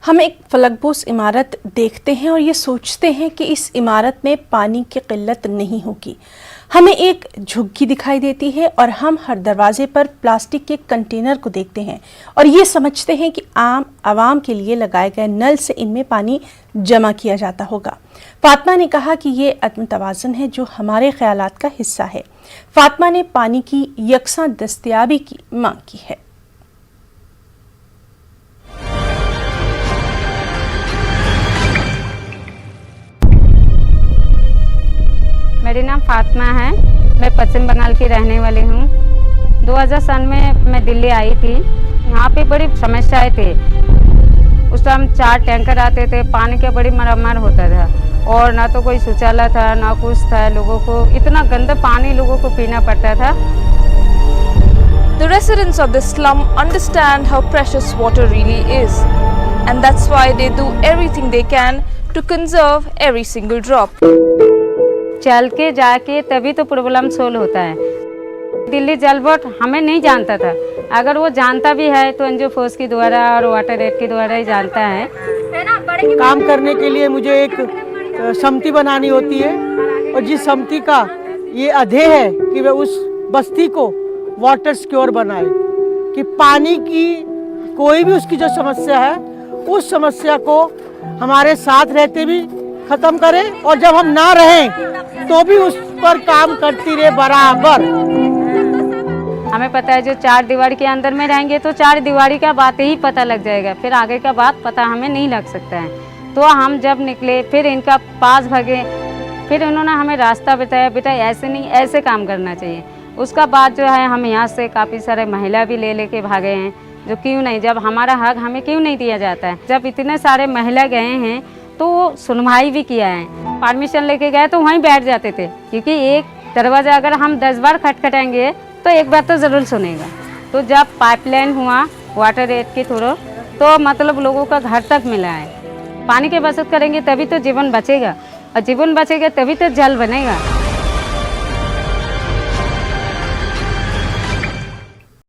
हम एक फलकबोस इमारत देखते हैं और ये सोचते हैं कि इस इमारत में पानी की किल्लत नहीं होगी। हमें एक झुग्गी दिखाई देती है और हम हर दरवाजे पर प्लास्टिक के कंटेनर को देखते हैं और ये समझते हैं कि आवाम के लिए लगाए गए नल से इनमें पानी जमा किया जाता होगा। फातिमा ने कहा कि ये अदम तवाज़ुन है जो हमारे ख्यालात का हिस्सा है। फातिमा ने पानी की यकसा दस्तयाबी की मांग की है। मेरा नाम फातिमा है। मैं पश्चिम बंगाल की रहने वाली हूँ। 2000 सन में मैं दिल्ली आई थी। यहाँ पे बड़ी समस्याएं थे। उस टाइम 4 टैंकर आते थे, पानी का बड़ी मरम्मत होता था और ना तो कोई शौचालय था ना कुछ था। लोगों को इतना गंदा पानी लोगों को पीना पड़ता था। The residents of the slum understand how precious water really is, and that's why they do everything they can to conserve every single drop. चल के जाके तभी तो प्रॉब्लम सोल्व होता है। दिल्ली जल बोर्ड हमें नहीं जानता था। अगर वो जानता भी है तो एनजीओ फोर्स के द्वारा और वाटर एड के द्वारा ही जानता है। काम करने के लिए मुझे एक समिति बनानी होती है और जिस समिति का ये अध्यय है कि वह उस बस्ती को वाटर सिक्योर बनाए, कि पानी की कोई भी उसकी जो समस्या है उस समस्या को हमारे साथ रहते भी खत्म करें और जब हम ना रहें तो भी उस पर काम करती रहे बराबर। हमें पता है जो 4 दीवारी के अंदर में रहेंगे तो 4 दीवारी का बात ही पता लग जाएगा, फिर आगे का बात पता हमें नहीं लग सकता है। तो हम जब निकले फिर इनका पास भागे, फिर इन्होंने हमें रास्ता बताया, बेटा ऐसे नहीं ऐसे काम करना चाहिए। उसका बाद जो है हम यहाँ से काफ़ी सारे महिला भी ले के भागे हैं, जो क्यों नहीं, जब हमारा हक हमें क्यों नहीं दिया जाता है। जब इतने सारे महिला गए हैं तो सुनवाई भी किया है। परमिशन लेके गए तो वहीं बैठ जाते थे, क्योंकि एक दरवाज़ा अगर हम 10 बार खटखटाएंगे तो एक बार तो ज़रूर सुनेगा। तो जब पाइपलाइन हुआ वाटर एड के थ्रू तो मतलब लोगों का घर तक मिला है। पानी की बचत करेंगे तभी तो जीवन बचेगा और जीवन बचेगा तभी तो जल बनेगा।